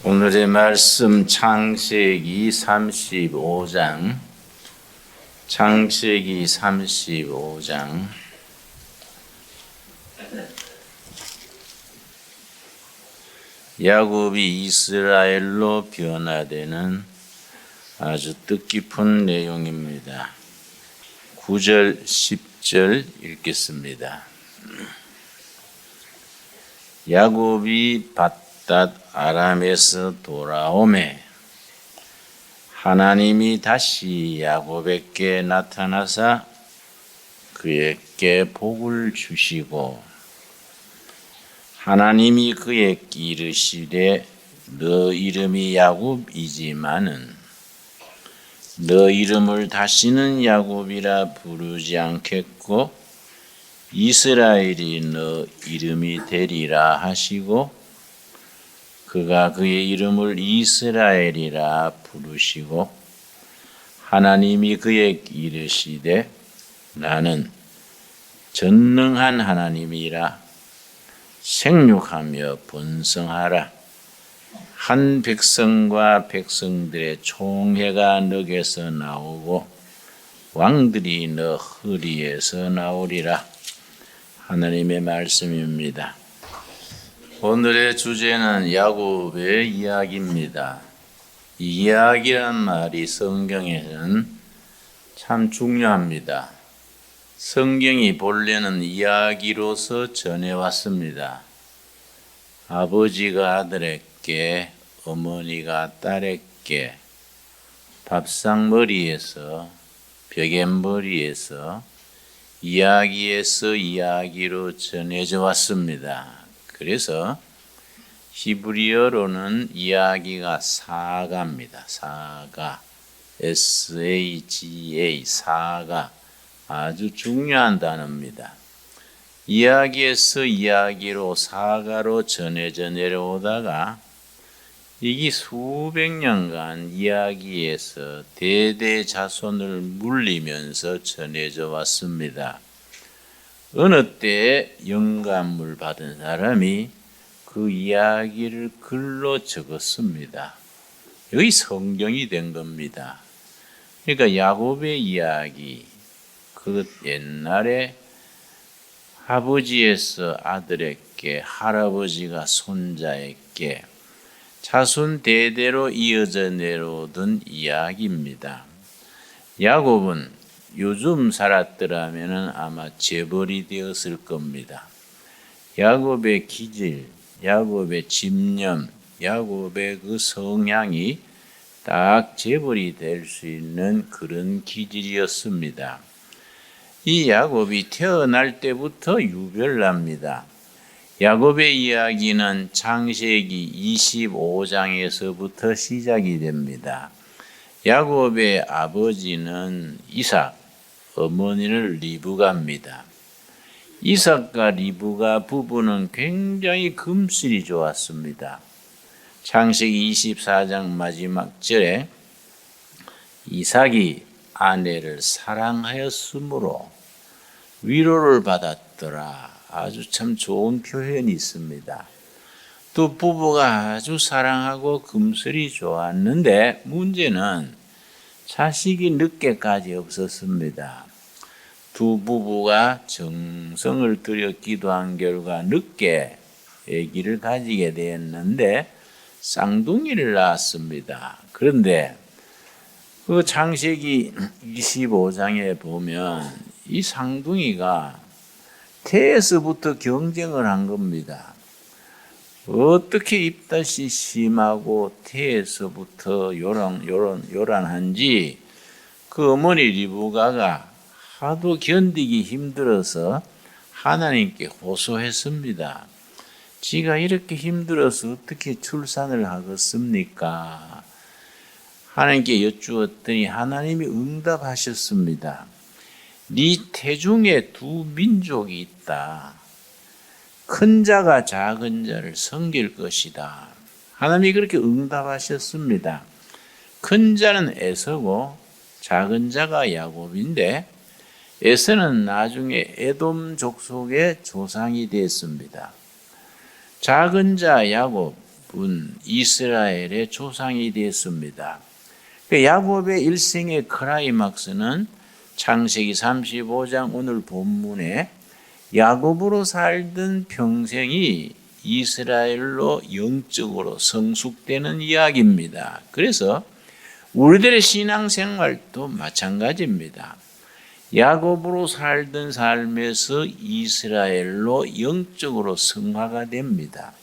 오늘의 말씀 창세기 35장 창세기 35장 야곱이 이스라엘로 변화되는 아주 뜻깊은 내용입니다. 9절 10절 읽겠습니다. 야곱이 밧닷 아람에서 돌아오매 하나님이 다시 야곱에게 나타나사 그에게 복을 주시고 하나님이 그에게 이르시되 너 이름이 야곱이지만은 너 이름을 다시는 야곱이라 부르지 않겠고 이스라엘이 너 이름이 되리라 하시고 그가 그의 이름을 이스라엘이라 부르시고 하나님이 그에게 이르시되 나는 전능한 하나님이라 생육하며 번성하라 한 백성과 백성들의 총회가 너에게서 나오고 왕들이 너 허리에서 나오리라. 하나님의 말씀입니다. 오늘의 주제는 야곱의 이야기입니다. 이 이야기란 말이 성경에는 참 중요합니다. 성경이 본래는 이야기로서 전해왔습니다. 아버지가 아들에게, 어머니가 딸에게 밥상머리에서, 벽앤머리에서 이야기에서 이야기로 전해져 왔습니다. 그래서 히브리어로는 이야기가 사가입니다. 사가, S-A-G-A, 사가 아주 중요한 단어입니다. 이야기에서 이야기로 사가로 전해져 내려오다가 이게 수백 년간 이야기에서 대대자손을 물리면서 전해져 왔습니다. 어느 때에 영감을 받은 사람이 그 이야기를 글로 적었습니다. 여기 성경이 된 겁니다. 그러니까 야곱의 이야기, 그 옛날에 아버지에서 아들에게, 할아버지가 손자에게 자손 대대로 이어져 내려오던 이야기입니다. 야곱은 요즘 살았더라면 아마 재벌이 되었을 겁니다. 야곱의 기질, 야곱의 집념, 야곱의 그 성향이 딱 재벌이 될 수 있는 그런 기질이었습니다. 이 야곱이 태어날 때부터 유별납니다. 야곱의 이야기는 창세기 25장에서부터 시작이 됩니다. 야곱의 아버지는 이삭, 어머니는 리브가입니다. 이삭과 리브가 부부는 굉장히 금슬이 좋았습니다. 창세기 24장 마지막 절에 이삭이 아내를 사랑하였으므로 위로를 받았더라. 아주 참 좋은 표현이 있습니다. 또 부부가 아주 사랑하고 금슬이 좋았는데 문제는 자식이 늦게까지 없었습니다. 두 부부가 정성을 들여 기도한 결과 늦게 아기를 가지게 되었는데 쌍둥이를 낳았습니다. 그런데 그 창세기 25장에 보면 이 쌍둥이가 태에서부터 경쟁을 한 겁니다. 어떻게 입덧이 심하고 태에서부터 요란한지 그 어머니 리브가가 하도 견디기 힘들어서 하나님께 호소했습니다. 지가 이렇게 힘들어서 어떻게 출산을 하겠습니까? 하나님께 여쭈었더니 하나님이 응답하셨습니다. 네 태중에 두 민족이 있다. 큰 자가 작은 자를 섬길 것이다. 하나님이 그렇게 응답하셨습니다. 큰 자는 에서고 작은 자가 야곱인데 에서는 나중에 에돔 족속의 조상이 됐습니다. 작은 자 야곱, 분 이스라엘의 조상이 되었습니다. 야곱의 일생의 클라이막스는 창세기 35장 오늘 본문에 야곱으로 살던 평생이 이스라엘로 영적으로 성숙되는 이야기입니다. 그래서 우리들의 신앙생활도 마찬가지입니다. 야곱으로 살던 삶에서 이스라엘로 영적으로 성화가 됩니다.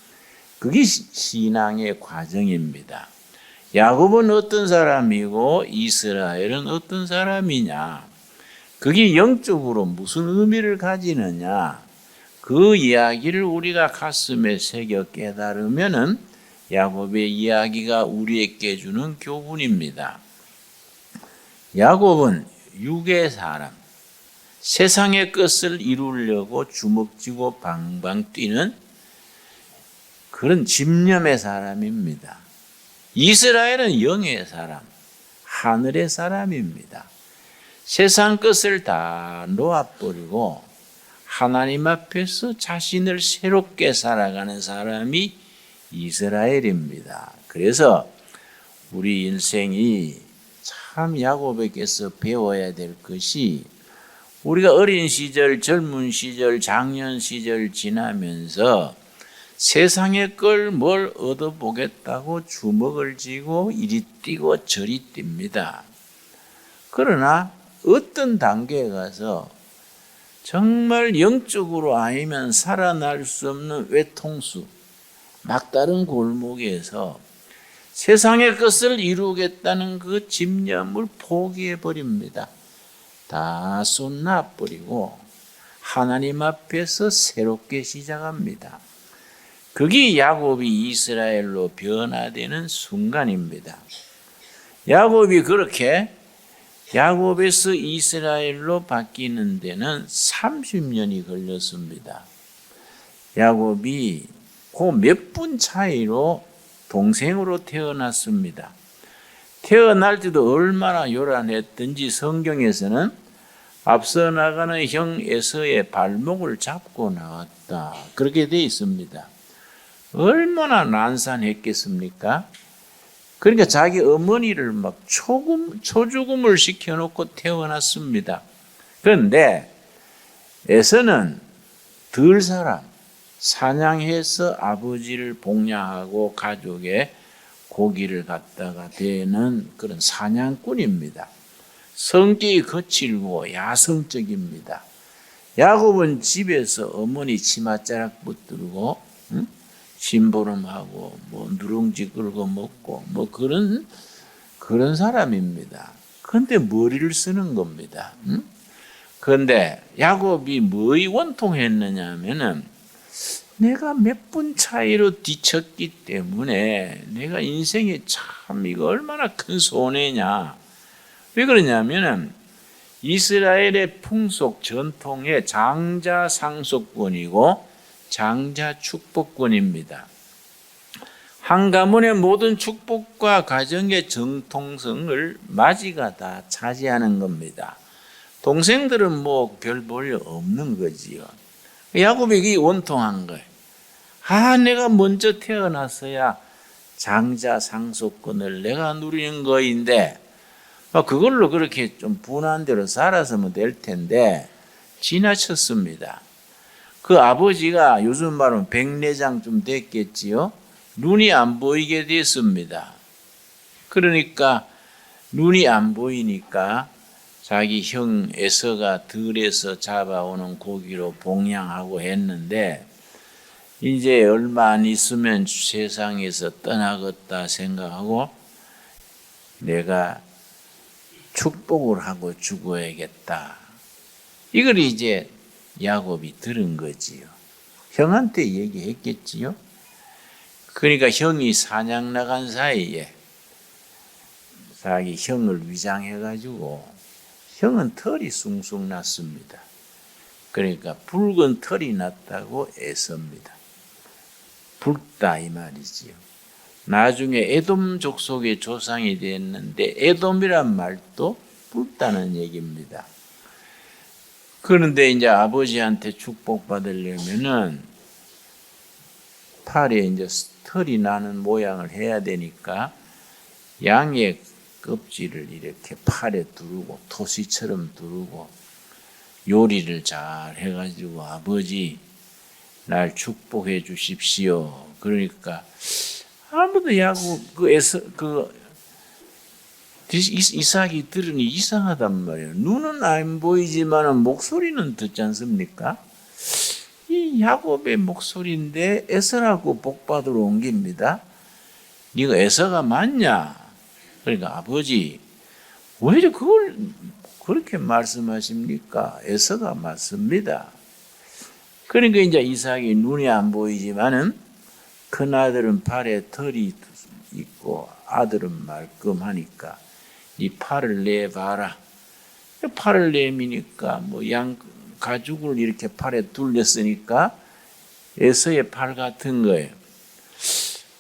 그게 신앙의 과정입니다. 야곱은 어떤 사람이고 이스라엘은 어떤 사람이냐? 그게 영적으로 무슨 의미를 가지느냐? 그 이야기를 우리가 가슴에 새겨 깨달으면은 야곱의 이야기가 우리에게 주는 교훈입니다. 야곱은 육의 사람, 세상의 것을 이루려고 주먹쥐고 방방 뛰는 그런 집념의 사람입니다. 이스라엘은 영의 사람, 하늘의 사람입니다. 세상 것을 다 놓아버리고 하나님 앞에서 자신을 새롭게 살아가는 사람이 이스라엘입니다. 그래서 우리 인생이 참 야곱에게서 배워야 될 것이 우리가 어린 시절, 젊은 시절, 장년 시절 지나면서 세상의 걸 뭘 얻어보겠다고 주먹을 쥐고 이리 뛰고 저리 뜁니다. 그러나 어떤 단계에 가서 정말 영적으로 아니면 살아날 수 없는 외통수, 막다른 골목에서 세상의 것을 이루겠다는 그 집념을 포기해버립니다. 다 쏟아버리고 하나님 앞에서 새롭게 시작합니다. 그게 야곱이 이스라엘로 변화되는 순간입니다. 야곱이 그렇게 야곱에서 이스라엘로 바뀌는 데는 30년이 걸렸습니다. 야곱이 그 몇 분 차이로 동생으로 태어났습니다. 태어날 때도 얼마나 요란했던지 성경에서는 앞서 나가는 형 에서의 발목을 잡고 나왔다. 그렇게 되어 있습니다. 얼마나 난산했겠습니까? 그러니까 자기 어머니를 막 초죽음을 시켜놓고 태어났습니다. 그런데 에서는 들 사람, 사냥해서 아버지를 복양하고 가족의 고기를 갖다가 대는 그런 사냥꾼입니다. 성격이 거칠고 야성적입니다. 야곱은 집에서 어머니 치맛자락 붙들고 심부름하고 뭐 누룽지 끌고 먹고 뭐 그런 사람입니다. 그런데 머리를 쓰는 겁니다. 그런데 야곱이 뭐에 원통했느냐 하면은 내가 몇 분 차이로 뒤쳤기 때문에 내가 인생에 참 이거 얼마나 큰 손해냐. 왜 그러냐면은 이스라엘의 풍속 전통의 장자 상속권이고 장자 축복권입니다. 한 가문의 모든 축복과 가정의 정통성을 맏이가 다 차지하는 겁니다. 동생들은 뭐 별 볼 일 없는 거지요. 야곱이 이게 원통한 거예요. 내가 먼저 태어났어야 장자 상속권을 내가 누리는 거인데 그걸로 그렇게 좀 분한 대로 살아서면 될 텐데 지나쳤습니다. 그 아버지가 요즘 말하면 백내장 좀 됐겠지요. 눈이 안 보이게 됐습니다. 그러니까 눈이 안 보이니까 자기 형 에서가 들에서 잡아오는 고기로 복양하고 했는데 이제 얼마 안 있으면 세상에서 떠나겠다 생각하고 내가 축복을 하고 죽어야겠다. 이걸 이제 야곱이 들은 거지요. 형한테 얘기했겠지요. 그러니까 형이 사냥 나간 사이에 자기 형을 위장해가지고 형은 털이 숭숭 났습니다. 그러니까 붉은 털이 났다고 애섭니다. 붉다 이 말이지요. 나중에 에돔 족속의 조상이 됐는데 에돔이란 말도 붉다는 얘기입니다. 그런데 이제 아버지한테 축복받으려면은 팔에 이제 털이 나는 모양을 해야 되니까 양의 껍질을 이렇게 팔에 두르고 토시처럼 두르고 요리를 잘 해가지고 아버지 날 축복해 주십시오. 그러니까 아무도 야곱 이삭이 들으니 이상하단 말이에요. 눈은 안 보이지만 목소리는 듣지 않습니까? 이 야곱의 목소리인데 에서라고 복받으러 옮깁니다. 네가 에서가 맞냐? 그러니까 아버지 왜 그걸 그렇게 말씀하십니까? 에서가 맞습니다. 그러니까 이제 이삭이 눈이 안 보이지만은 큰 아들은 팔에 털이 있고 아들은 말끔하니까 이 팔을 내봐라. 팔을 내미니까 뭐 양 가죽을 이렇게 팔에 둘렸으니까 에서의 팔 같은 거예요.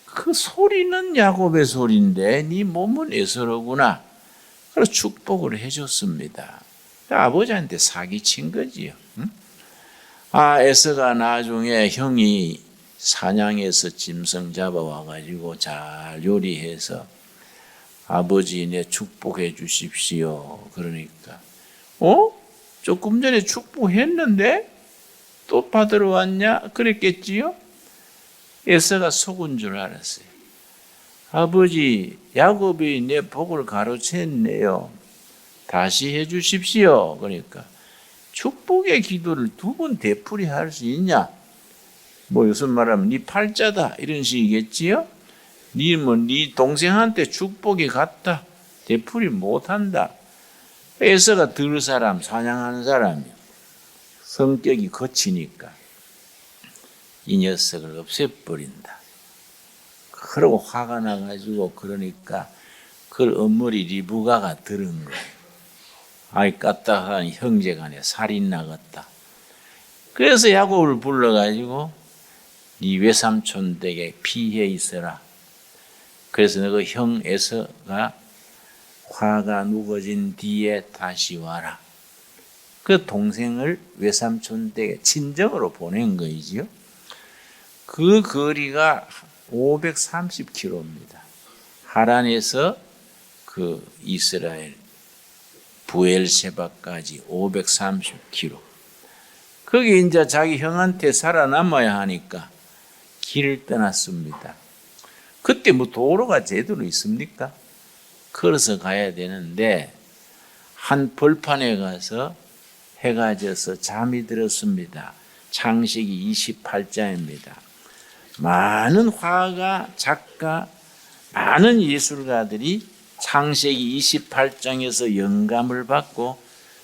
그 소리는 야곱의 소리인데 네 몸은 에서로구나. 그래서 축복을 해줬습니다. 아버지한테 사기친 거지요. 에서가 나중에 형이 사냥해서 짐승 잡아와가지고 잘 요리해서 아버지 내 축복해 주십시오. 그러니까 조금 전에 축복했는데 또 받으러 왔냐? 그랬겠지요? 에서가 속은 줄 알았어요. 아버지 야곱이 내 복을 가로챘네요. 다시 해 주십시오. 그러니까 축복의 기도를 두 번 되풀이할 수 있냐? 뭐 요즘 말하면 네 팔자다 이런 식이겠지요? 네 동생한테 축복이 갔다 되풀이 못한다. 에서가 들 사람 사냥하는 사람이요. 성격이 거치니까 이 녀석을 없애버린다. 그러고 화가 나가지고 그러니까 그걸 어머니 리브가가 들은 거예요. 아이 까딱한 형제간에 살인 나갔다. 그래서 야곱을 불러가지고 네 외삼촌 댁에 피해 있어라. 그래서 너가 형 에서가 화가 누워진 뒤에 다시 와라. 그 동생을 외삼촌 댁에 친정으로 보낸 거이지요. 그 거리가 530km입니다. 하란에서 그 이스라엘 부엘세바까지 530km. 거기 이제 자기 형한테 살아남아야 하니까 길을 떠났습니다. 그때 뭐 도로가 제대로 있습니까? 걸어서 가야 되는데 한 벌판에 가서 해가 져서 잠이 들었습니다. 창세기 28장입니다. 많은 화가, 작가, 많은 예술가들이 창세기 28장에서 영감을 받고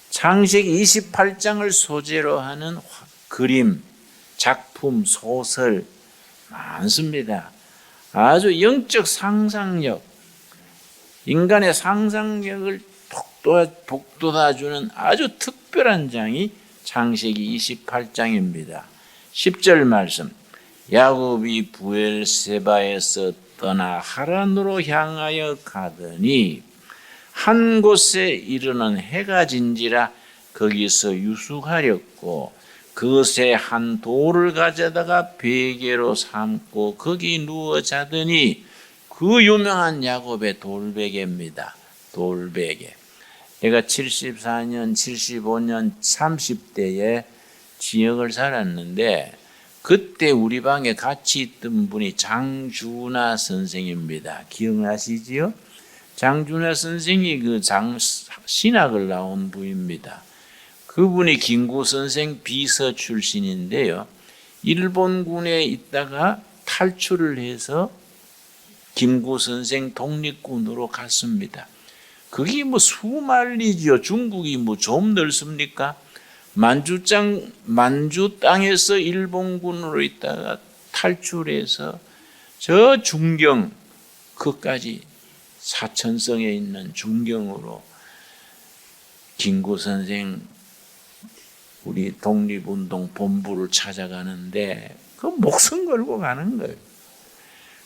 창세기 28장을 소재로 하는 그림, 작품, 소설 많습니다. 아주 영적 상상력, 인간의 상상력을 북돋아주는 아주 특별한 장이 창세기 28장입니다. 10절 말씀. 야곱이 부엘세바에서 떠나 하란으로 향하여 가더니 한 곳에 이르는 해가 진지라 거기서 유숙하렸고 그것에 한 돌을 가져다가 베개로 삼고 거기 누워 자더니 그 유명한 야곱의 돌베개입니다. 돌베개. 내가 74년, 75년, 30대에 지역을 살았는데 그때 우리 방에 같이 있던 분이 장준하 선생입니다. 기억나시지요? 장준하 선생이 신학을 나온 분입니다. 그분이 김구 선생 비서 출신인데요. 일본군에 있다가 탈출을 해서 김구 선생 독립군으로 갔습니다. 그게 뭐 수만리지요. 중국이 뭐 좀 넓습니까? 만주 땅에서 일본군으로 있다가 탈출해서 저 중경 그까지 사천성에 있는 중경으로 김구 선생 우리 독립운동 본부를 찾아가는데 그 목숨 걸고 가는 거예요.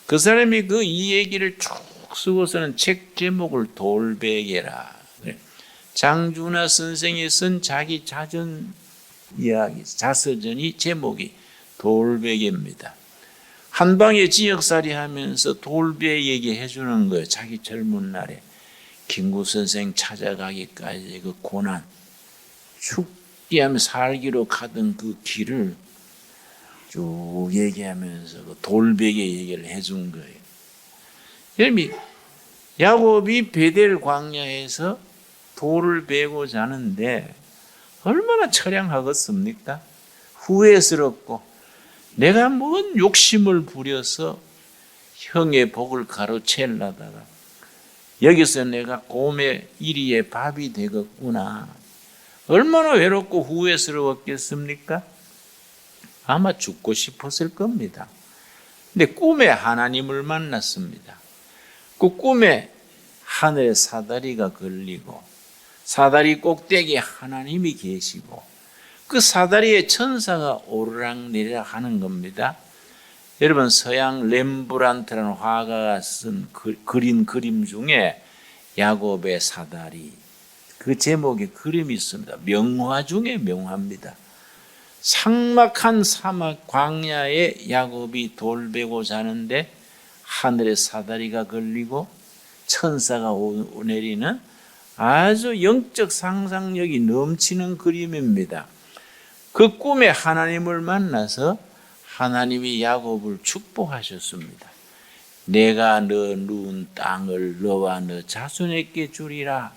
그 사람이 이 얘기를 쭉 쓰고서는 책 제목을 돌베개라. 장준하 선생이 쓴 자기 자전 이야기, 자서전이 제목이 돌베개입니다. 한방에 지역살이 하면서 돌배 얘기해 주는 거예요. 자기 젊은 날에 김구 선생 찾아가기까지 그 고난, 죽게 하며 살기로 가던 그 길을 쭉 얘기하면서 그 돌베개 얘기를 해준 거예요. 여러분, 야곱이 베델 광야에서 돌을 베고 자는데 얼마나 처량하겠습니까? 후회스럽고 내가 뭔 욕심을 부려서 형의 복을 가로채려다가 여기서 내가 곰의 이리에 밥이 되겠구나. 얼마나 외롭고 후회스러웠겠습니까? 아마 죽고 싶었을 겁니다. 근데 꿈에 하나님을 만났습니다. 그 꿈에 하늘에 사다리가 걸리고 사다리 꼭대기에 하나님이 계시고 그 사다리에 천사가 오르락내리락 하는 겁니다. 여러분, 서양 렘브란트라는 화가가 그린 그림 중에 야곱의 사다리, 그 제목의 그림이 있습니다. 명화 중에 명화입니다. 삭막한 사막 광야에 야곱이 돌베고 자는데 하늘에 사다리가 걸리고 천사가 내리는 아주 영적 상상력이 넘치는 그림입니다. 그 꿈에 하나님을 만나서 하나님이 야곱을 축복하셨습니다. 내가 너 누운 땅을 너와 너 자손에게 주리라.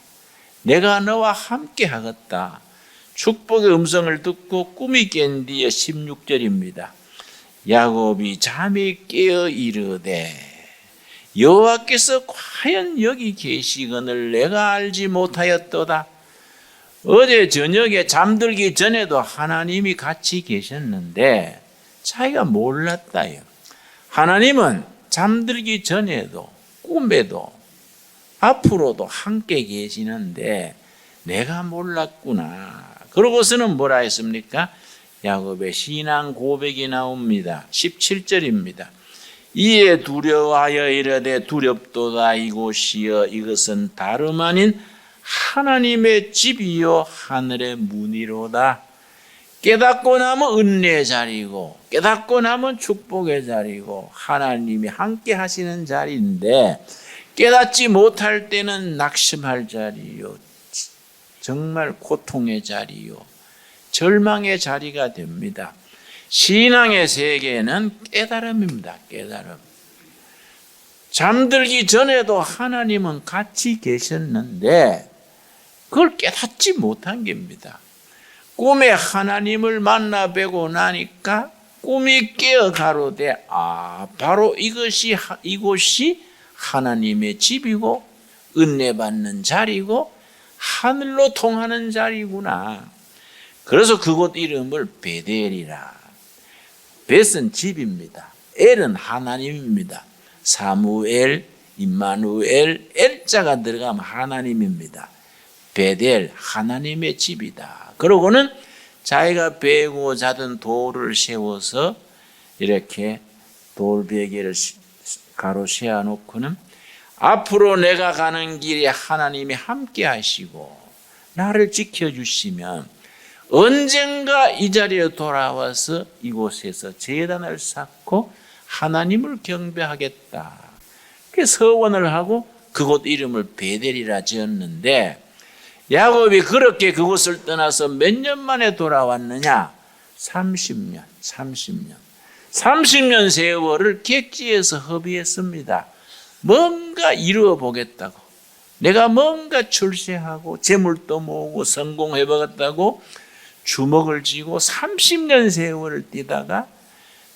내가 너와 함께 하겠다. 축복의 음성을 듣고 꿈이 깬 뒤에 16절입니다. 야곱이 잠이 깨어 이르되 여호와께서 과연 여기 계시거늘 내가 알지 못하였도다. 어제 저녁에 잠들기 전에도 하나님이 같이 계셨는데 자기가 몰랐다요. 하나님은 잠들기 전에도 꿈에도 앞으로도 함께 계시는데 내가 몰랐구나. 그러고서는 뭐라 했습니까? 야곱의 신앙 고백이 나옵니다. 17절입니다. 이에 두려워하여 이르되 두렵도다. 이곳이여 이것은 다름 아닌 하나님의 집이요 하늘의 문이로다. 깨닫고 나면 은혜의 자리고 깨닫고 나면 축복의 자리고 하나님이 함께 하시는 자리인데 깨닫지 못할 때는 낙심할 자리요, 정말 고통의 자리요, 절망의 자리가 됩니다. 신앙의 세계는 깨달음입니다. 깨달음. 잠들기 전에도 하나님은 같이 계셨는데 그걸 깨닫지 못한 겁니다. 꿈에 하나님을 만나 뵈고 나니까 꿈이 깨어 가로되 바로 이곳이 하나님의 집이고 은혜 받는 자리고 하늘로 통하는 자리구나. 그래서 그곳 이름을 베델이라. 벳은 집입니다. 엘은 하나님입니다. 사무엘, 임마누엘, 엘자가 들어가면 하나님입니다. 베델, 하나님의 집이다. 그러고는 자기가 베고 자던 돌을 세워서 이렇게 돌베개를 가로 세워놓고는 앞으로 내가 가는 길에 하나님이 함께 하시고 나를 지켜주시면 언젠가 이 자리에 돌아와서 이곳에서 제단을 쌓고 하나님을 경배하겠다. 그래서 서원을 하고 그곳 이름을 베델이라 지었는데 야곱이 그렇게 그곳을 떠나서 몇 년 만에 돌아왔느냐? 30년. 30년 세월을 객지에서 허비했습니다. 뭔가 이루어 보겠다고, 내가 뭔가 출세하고 재물도 모으고 성공해 보겠다고 주먹을 쥐고 30년 세월을 뛰다가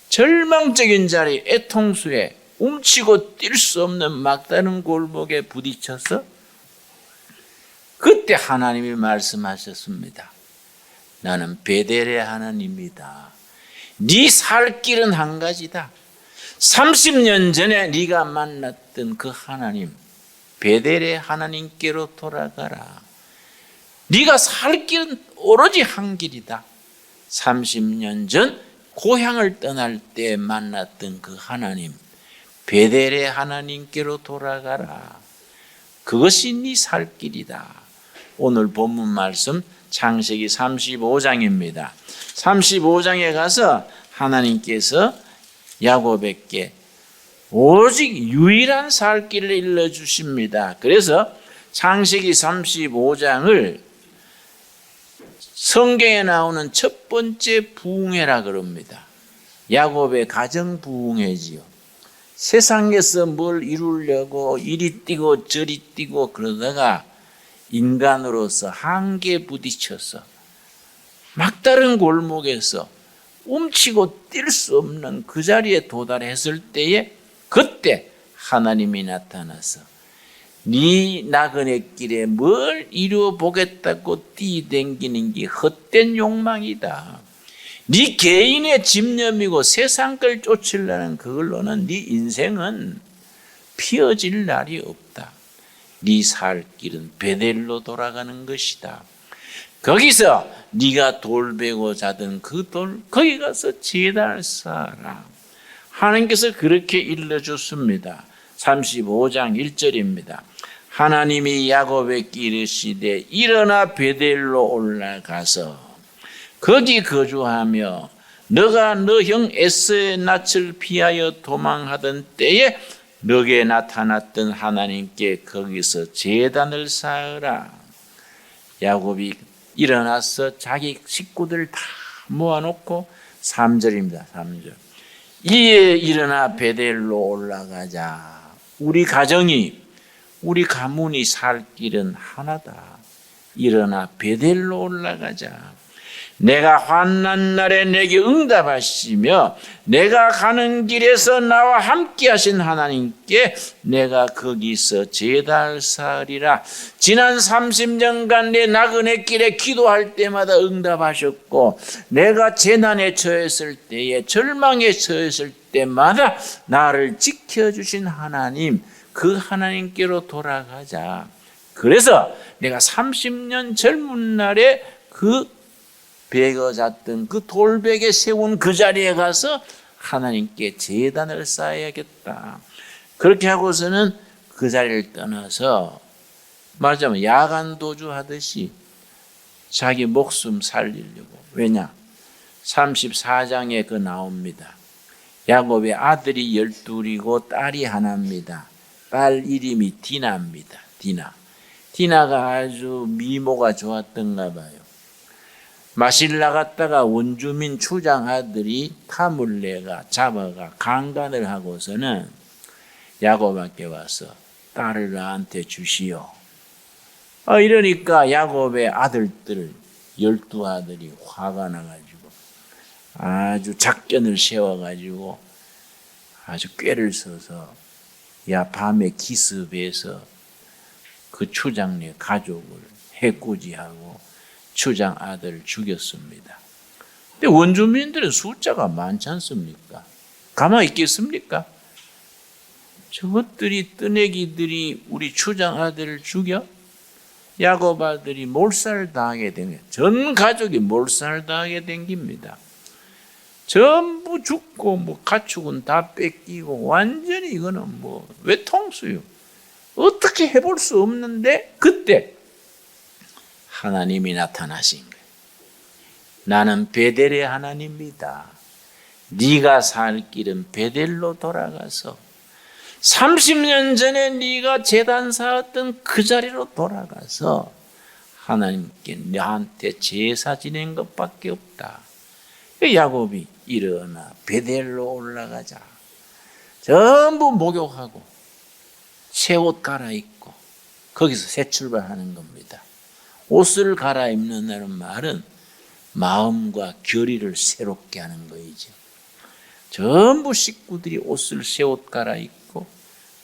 절망적인 자리, 애통수에 움치고 뛸 수 없는 막다른 골목에 부딪혀서 그때 하나님이 말씀하셨습니다. 나는 베델의 하나님이다. 네 살 길은 한 가지다. 30년 전에 네가 만났던 그 하나님, 베델의 하나님께로 돌아가라. 네가 살 길은 오로지 한 길이다. 30년 전 고향을 떠날 때 만났던 그 하나님, 베델의 하나님께로 돌아가라. 그것이 네 살 길이다. 오늘 본문 말씀 창세기 35장입니다. 35장에 가서 하나님께서 야곱에게 오직 유일한 살 길을 일러주십니다. 그래서 창세기 35장을 성경에 나오는 첫 번째 부흥회라 그럽니다. 야곱의 가정 부흥회지요. 세상에서 뭘 이루려고 이리 뛰고 저리 뛰고 그러다가 인간으로서 한계에 부딪혀서 막다른 골목에서 움치고 뛸 수 없는 그 자리에 도달했을 때에 그때 하나님이 나타나서 네 나그네 길에 뭘 이루어 보겠다고 뛰댕기는 게 헛된 욕망이다. 네 개인의 집념이고 세상 걸 쫓으려는 그걸로는 네 인생은 피어질 날이 없다. 네 살 길은 베델로 돌아가는 것이다. 거기서 네가 돌 베고 자던 그 돌 거기 가서 제단을 쌓아라. 하나님께서 그렇게 일러줬습니다. 35장 1절입니다. 하나님이 야곱에게 이르시되 일어나 베델로 올라가서 거기 거주하며 너가 너 형 에서의 낯을 피하여 도망하던 때에 너에게 나타났던 하나님께 거기서 제단을 쌓으라. 야곱이 일어나서 자기 식구들 다 모아놓고 3절입니다. 3절. 이에 일어나 베델로 올라가자. 우리 가정이 우리 가문이 살 길은 하나다. 일어나 베델로 올라가자. 내가 환난 날에 내게 응답하시며 내가 가는 길에서 나와 함께 하신 하나님께 내가 거기서 제단을 쌓으리라. 지난 30년간 내 나그네 길에 기도할 때마다 응답하셨고 내가 재난에 처했을 때에 절망에 처했을 때마다 나를 지켜주신 하나님, 그 하나님께로 돌아가자. 그래서 내가 30년 젊은 날에 그 베어 잤던 그 돌베개 세운 그 자리에 가서 하나님께 제단을 쌓아야겠다. 그렇게 하고서는 그 자리를 떠나서 말하자면 야간 도주하듯이 자기 목숨 살리려고. 왜냐? 34장에 그 나옵니다. 야곱의 아들이 12이고 딸이 하나입니다. 딸 이름이 디나입니다. 디나가 아주 미모가 좋았던가 봐요. 마실 나갔다가 원주민 추장 아들이 타물레가 잡아가 강간을 하고서는 야곱에게 와서 딸을 나한테 주시오. 이러니까 야곱의 아들들 12아들이 화가 나가지고 아주 작전을 세워가지고 아주 꾀를 써서 밤에 기습해서 그 추장네 가족을 해코지하고 추장 아들을 죽였습니다. 근데 원주민들은 숫자가 많지 않습니까? 가만히 있겠습니까? 저것들이 뜨내기들이 우리 추장 아들을 죽여? 야곱 아들이 몰살당하게 된 거예요. 전 가족이 몰살당하게 된 겁니다. 전부 죽고 가축은 다 뺏기고 완전히 이거는 외통수요. 어떻게 해볼 수 없는데 그때 하나님이 나타나신 거예요. 나는 베델의 하나님이다. 네가 살 길은 베델로 돌아가서 30년 전에 네가 제단 쌓았던 그 자리로 돌아가서 하나님께 너한테 제사 지낸 것밖에 없다. 야곱이 일어나 베델로 올라가자. 전부 목욕하고 새 옷 갈아입고 거기서 새 출발하는 겁니다. 옷을 갈아입는다는 말은 마음과 결의를 새롭게 하는 거이죠. 전부 식구들이 옷을 새 옷 갈아입고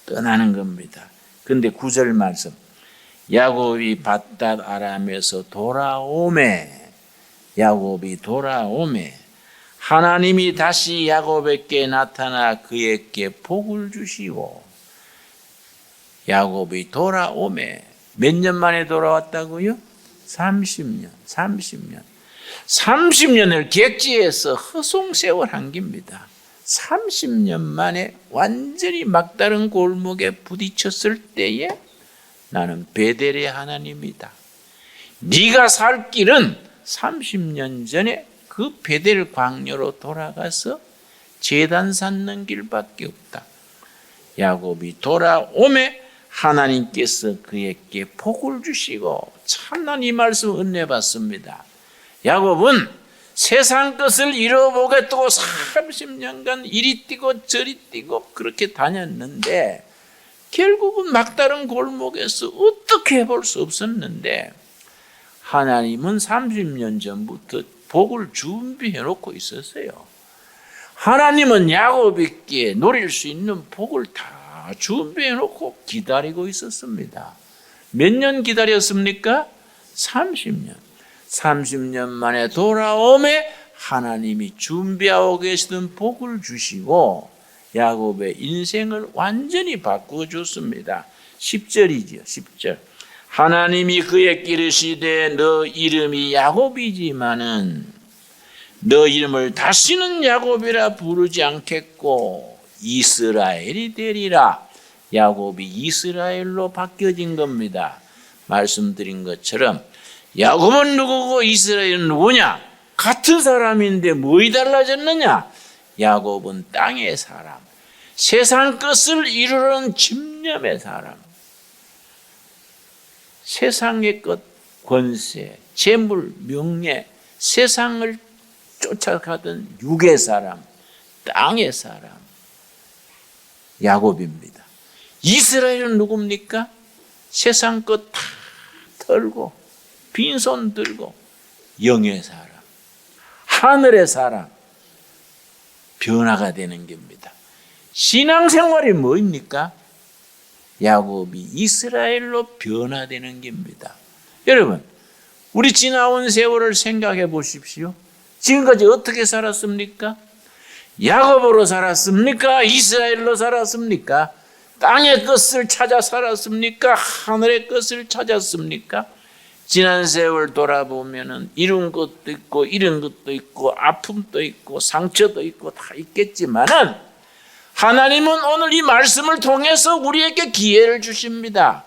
떠나는 겁니다. 그런데 9절 말씀, 야곱이 밧닷 아람에서 돌아오매, 야곱이 돌아오매 하나님이 다시 야곱에게 나타나 그에게 복을 주시고, 야곱이 돌아오매 몇 년 만에 돌아왔다고요? 30년. 30년을 객지에서 허송세월한 겁니다. 30년 만에 완전히 막다른 골목에 부딪혔을 때에 나는 베델의 하나님이다. 네가 살 길은 30년 전에 그 베델 광야로 돌아가서 제단 쌓는 길밖에 없다. 야곱이 돌아오매 하나님께서 그에게 복을 주시고, 참나 이 말씀 은혜 받습니다. 야곱은 세상 것을 잃어보겠다고 30년간 이리 뛰고 저리 뛰고 그렇게 다녔는데 결국은 막다른 골목에서 어떻게 해볼 수 없었는데, 하나님은 30년 전부터 복을 준비해 놓고 있었어요. 하나님은 야곱에게 노릴 수 있는 복을 다 준비해 놓고 기다리고 있었습니다. 몇 년 기다렸습니까? 30년. 30년 만에 돌아오매 하나님이 준비하고 계시던 복을 주시고 야곱의 인생을 완전히 바꾸어줬습니다. 10절이죠. 10절. 하나님이 그에게 이르시되 너 이름이 야곱이지만은 너 이름을 다시는 야곱이라 부르지 않겠고 이스라엘이 되리라. 야곱이 이스라엘로 바뀌어진 겁니다. 말씀드린 것처럼 야곱은 누구고 이스라엘은 누구냐? 같은 사람인데 뭐이 달라졌느냐? 야곱은 땅의 사람, 세상 것을 이루는 집념의 사람, 세상의 것, 권세, 재물, 명예, 세상을 쫓아가던 육의 사람, 땅의 사람, 야곱입니다. 이스라엘은 누굽니까? 세상 것 다 털고 빈손 들고 영의 사람, 하늘의 사람, 변화가 되는 겁니다. 신앙생활이 뭐입니까? 야곱이 이스라엘로 변화되는 겁니다. 여러분, 우리 지나온 세월을 생각해 보십시오. 지금까지 어떻게 살았습니까? 야곱으로 살았습니까? 이스라엘로 살았습니까? 땅의 것을 찾아 살았습니까? 하늘의 것을 찾았습니까? 지난 세월 돌아보면은 이룬 것도 있고 잃은 것도 있고 아픔도 있고 상처도 있고 다 있겠지만은 하나님은 오늘 이 말씀을 통해서 우리에게 기회를 주십니다.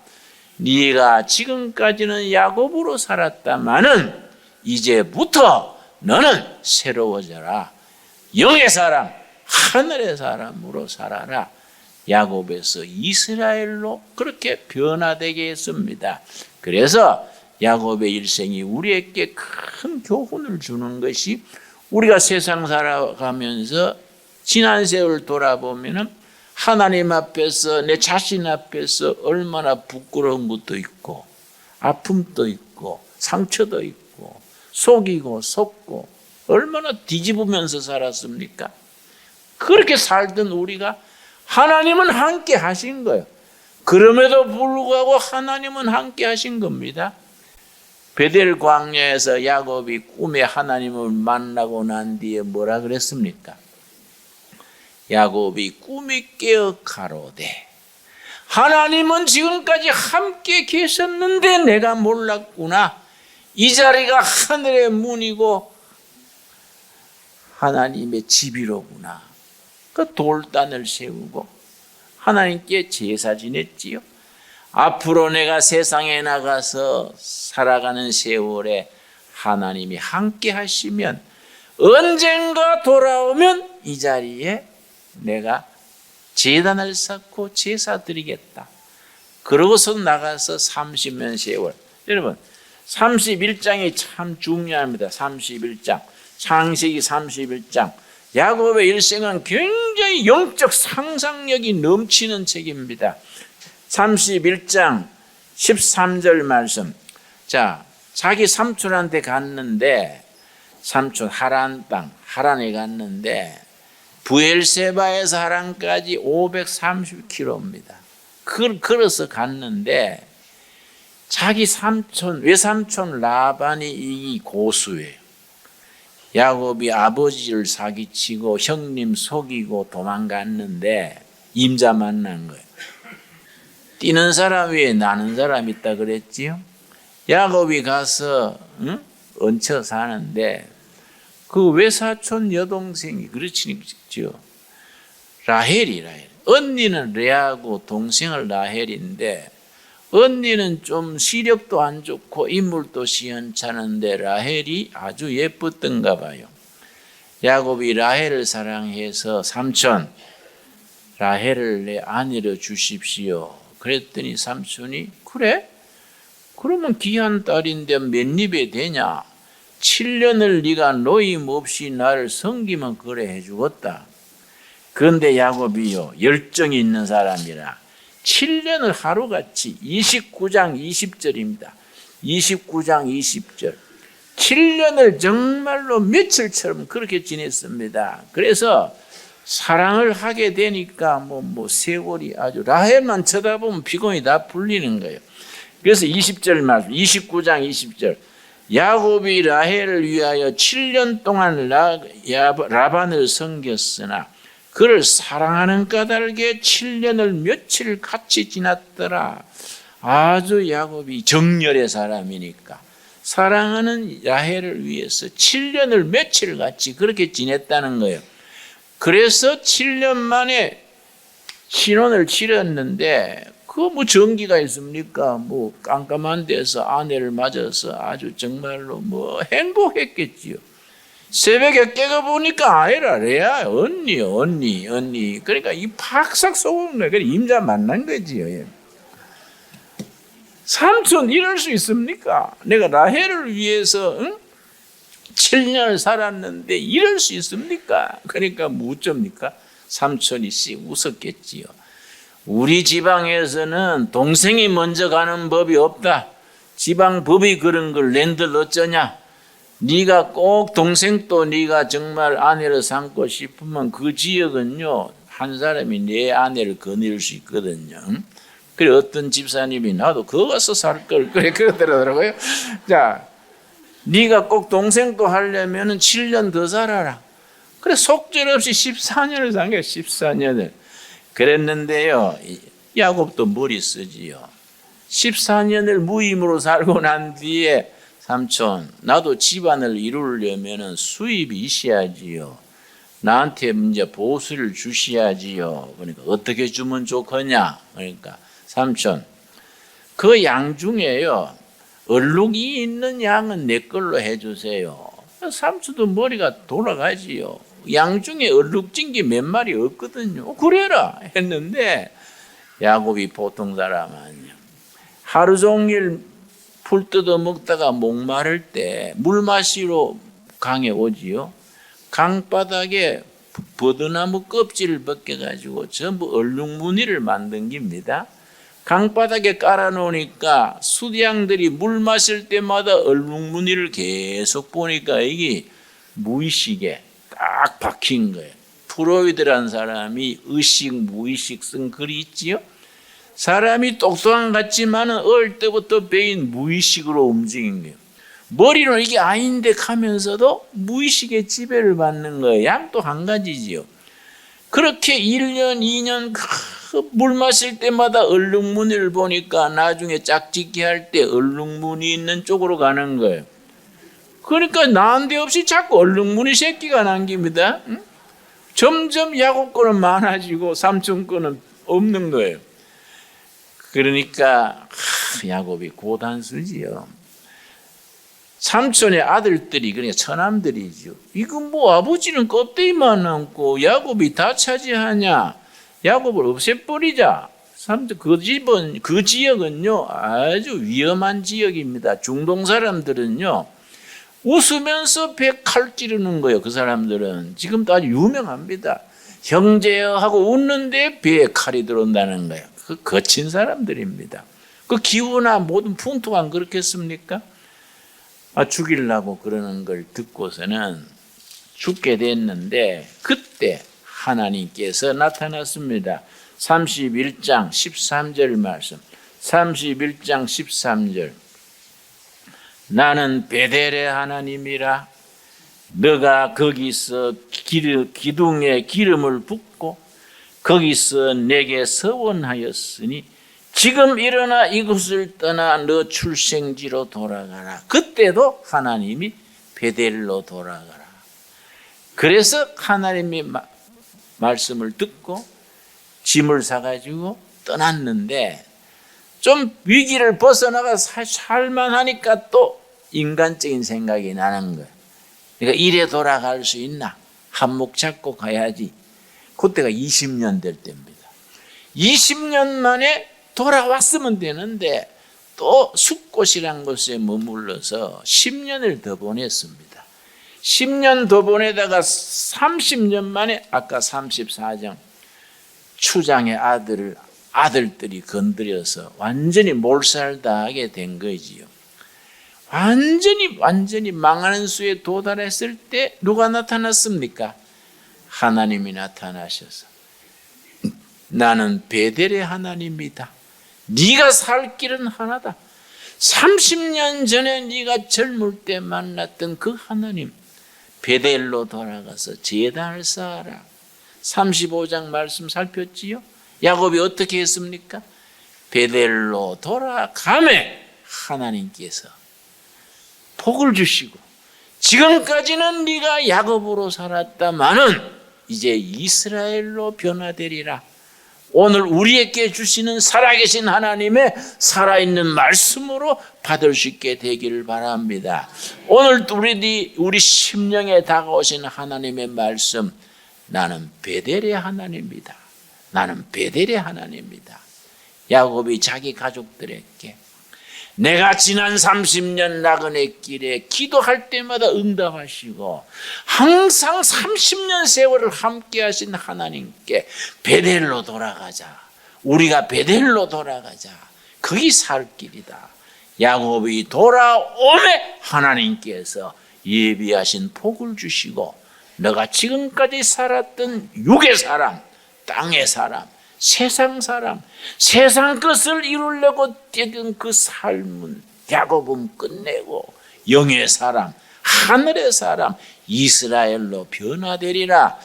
네가 지금까지는 야곱으로 살았다마는 이제부터 너는 새로워져라. 영의 사람, 하늘의 사람으로 살아라. 야곱에서 이스라엘로 그렇게 변화되게 했습니다. 그래서 야곱의 일생이 우리에게 큰 교훈을 주는 것이, 우리가 세상 살아가면서 지난 세월 돌아보면 하나님 앞에서, 내 자신 앞에서 얼마나 부끄러운 것도 있고 아픔도 있고 상처도 있고 속이고 속고 얼마나 뒤집으면서 살았습니까? 그렇게 살던 우리가 하나님은 함께 하신 거예요. 그럼에도 불구하고 하나님은 함께 하신 겁니다. 베델 광야에서 야곱이 꿈에 하나님을 만나고 난 뒤에 뭐라 그랬습니까? 야곱이 꿈이 깨어 가로되 하나님은 지금까지 함께 계셨는데 내가 몰랐구나. 이 자리가 하늘의 문이고 하나님의 집이로구나. 그 돌단을 세우고 하나님께 제사 지냈지요. 앞으로 내가 세상에 나가서 살아가는 세월에 하나님이 함께 하시면 언젠가 돌아오면 이 자리에 내가 제단을 쌓고 제사 드리겠다. 그러고서 나가서 30년 세월. 여러분, 31장이 참 중요합니다. 31장. 창세기 31장. 야곱의 일생은 굉장히 영적 상상력이 넘치는 책입니다. 31장 13절 말씀. 자, 자기 삼촌한테 갔는데, 삼촌 하란 땅, 하란에 갔는데 부엘세바에서 하란까지 530km입니다. 걸어서 갔는데 자기 삼촌, 외삼촌 라반이 이 고수예요. 야곱이 아버지를 사기치고 형님 속이고 도망갔는데 임자 만난 거예요. 뛰는 사람 위에 나는 사람 있다 그랬지요. 야곱이 가서 얹혀 사는데 그 외사촌 여동생이 그렇죠. 라헬이. 언니는 레아고 동생은 라헬인데 언니는 좀 시력도 안 좋고 인물도 시원찮은데 라헬이 아주 예뻤던가 봐요. 야곱이 라헬을 사랑해서 삼촌 라헬을 내 아내로 주십시오. 그랬더니 삼촌이 그래? 그러면 귀한 딸인데 몇 입에 되냐? 7년을 네가 노임 없이 나를 섬기면 그래 해주겠다. 그런데 야곱이요 열정이 있는 사람이라 7년을 하루같이 29장 20절입니다. 29장 20절 7년을 정말로 며칠처럼 그렇게 지냈습니다. 그래서 사랑을 하게 되니까 뭐 세월이 아주 라헬만 쳐다보면 피곤이 다 풀리는 거예요. 그래서 20절 말씀 29장 20절 야곱이 라헬을 위하여 7년 동안 라반을 섬겼으나 그를 사랑하는 까닭에 7년을 며칠 같이 지났더라. 아주 야곱이 정열의 사람이니까 사랑하는 라헬을 위해서 7년을 며칠 같이 그렇게 지냈다는 거예요. 그래서 7년 만에 신혼을 치렀는데 그 뭐 전기가 있습니까? 뭐 깜깜한 데서 아내를 맞아서 아주 정말로 뭐 행복했겠지요. 새벽에 깨가 보니까 아이라 레아 언니 그러니까 이 팍삭 속은 거예요. 임자 만난 거지요. 삼촌 이럴 수 있습니까? 내가 라헬을 위해서 7년을 살았는데 이럴 수 있습니까? 그러니까 뭐 어쩝니까? 삼촌이 씩 웃었겠지요. 우리 지방에서는 동생이 먼저 가는 법이 없다. 지방 법이 그런 걸 낸들 어쩌냐? 네가 꼭 동생도 네가 정말 아내를 삼고 싶으면 그 지역은요 한 사람이 내 아내를 거느릴 수 있거든요. 그래 어떤 집사님이 나도 그거 가서 살 걸 그래 그러더라고요. 자, 네가 꼭 동생도 하려면은 7년 더 살아라. 그래 속절없이 14년을 산 거야. 14년을. 그랬는데요. 야곱도 머리 쓰지요. 14년을 무임으로 살고 난 뒤에 삼촌 나도 집안을 이루려면은 수입이 있어야지요. 나한테 이제 보수를 주셔야지요. 그러니까 어떻게 주면 좋겠냐? 그러니까 삼촌 그 양 중에요. 얼룩이 있는 양은 내 걸로 해주세요. 삼촌도 머리가 돌아가지요. 양 중에 얼룩진 게 몇 마리 없거든요. 그래라 했는데 야곱이 보통 사람 아니야. 하루 종일 풀 뜯어 먹다가 목마를 때 물 마시러 강에 오지요. 강바닥에 버드나무 껍질을 벗겨가지고 전부 얼룩무늬를 만든 겁니다. 강바닥에 깔아놓으니까 수양들이 물 마실 때마다 얼룩무늬를 계속 보니까 이게 무의식에 딱 박힌 거예요. 프로이드라는 사람이 의식, 무의식 쓴 글이 있지요. 사람이 똑똑한 것 같지만은 어릴 때부터 배인 무의식으로 움직인 거예요. 머리는 이게 아닌데 하면서도 무의식의 지배를 받는 거예요. 양도 한 가지지요. 그렇게 1년, 2년 물 마실 때마다 얼룩무늬를 보니까 나중에 짝짓기 할 때 얼룩무늬 있는 쪽으로 가는 거예요. 그러니까 난데없이 자꾸 얼룩무늬 새끼가 남깁니다. 점점 야곱 거는 많아지고 삼촌 거는 없는 거예요. 그러니까 야곱이 고단수지요. 삼촌의 아들들이 그러니까 처남들이죠. 이거 뭐 아버지는 껍데기만 남고 야곱이 다 차지하냐? 야곱을 없애버리자. 삼촌 그 지역은요 아주 위험한 지역입니다. 중동 사람들은요 웃으면서 배 칼 찌르는 거예요. 그 사람들은 지금도 아주 유명합니다. 형제하고 웃는데 배에 칼이 들어온다는 거예요. 그 거친 사람들입니다. 그 기후나 모든 풍토가 그렇겠습니까? 죽이려고 그러는 걸 듣고서는 죽게 됐는데 그때 하나님께서 나타났습니다. 31장 13절 말씀. 31장 13절. 나는 베델의 하나님이라. 너가 거기서 기둥에 기름을 붓고 거기서 내게 서원하였으니 지금 일어나 이곳을 떠나 너 출생지로 돌아가라. 그때도 하나님이 베델로 돌아가라. 그래서 하나님이 말씀을 듣고 짐을 사가지고 떠났는데 좀 위기를 벗어나가 살만하니까 또 인간적인 생각이 나는 거예요. 그러니까 이래 돌아갈 수 있나? 한몫 잡고 가야지. 그때가 20년 될 때입니다. 20년 만에 돌아왔으면 되는데 또 숫곳이란 곳에 머물러서 10년을 더 보냈습니다. 10년 더 보내다가 30년 만에 아까 34장 추장의 아들들이 건드려서 완전히 몰살당하게 된 거지요. 완전히 망하는 수에 도달했을 때 누가 나타났습니까? 하나님이 나타나셔서 나는 베델의 하나님이다. 네가 살 길은 하나다. 30년 전에 네가 젊을 때 만났던 그 하나님, 베델로 돌아가서 제단을 쌓아라. 35장 말씀 살폈지요? 야곱이 어떻게 했습니까? 베델로 돌아가매 하나님께서 복을 주시고, 지금까지는 네가 야곱으로 살았다마는 이제 이스라엘로 변화되리라. 오늘 우리에게 주시는 살아계신 하나님의 살아있는 말씀으로 받을 수 있게 되기를 바랍니다. 오늘 우리 심령에 다가오신 하나님의 말씀, 나는 베델의 하나님이다. 나는 베델의 하나님이다. 야곱이 자기 가족들에게 내가 지난 30년 나그네 길에 기도할 때마다 응답하시고 항상 30년 세월을 함께 하신 하나님께 베델로 돌아가자. 우리가 베델로 돌아가자. 거기 살 길이다. 야곱이 돌아오매 하나님께서 예비하신 복을 주시고 너가 지금까지 살았던 육의 사람, 땅의 사람, 세상 사람, 세상 것을 이루려고 뛰던 그 삶은 야곱은 끝내고 영의 사람, 하늘의 사람, 이스라엘로 변화되리라.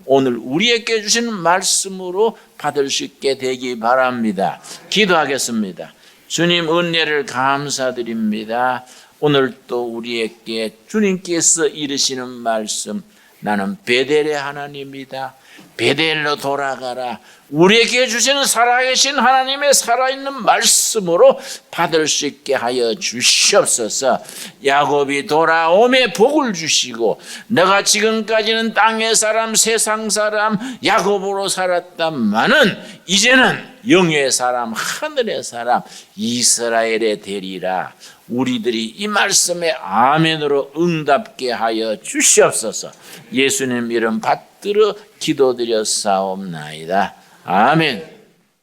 오늘 우리에게 주시는 말씀으로 받을 수 있게 되기 바랍니다. 기도하겠습니다. 주님 은혜를 감사드립니다. 오늘 또 우리에게 주님께서 이르시는 말씀, 나는 베델의 하나님이다. 베델로 돌아가라. 우리에게 주시는 살아계신 하나님의 살아있는 말씀으로 받을 수 있게 하여 주시옵소서. 야곱이 돌아오매 복을 주시고 내가 지금까지는 땅의 사람, 세상 사람, 야곱으로 살았다마는 이제는 영의 사람, 하늘의 사람, 이스라엘에 되리라. 우리들이 이 말씀에 아멘으로 응답게 하여 주시옵소서. 예수님 이름 받들어 기도드렸사옵나이다. 아멘.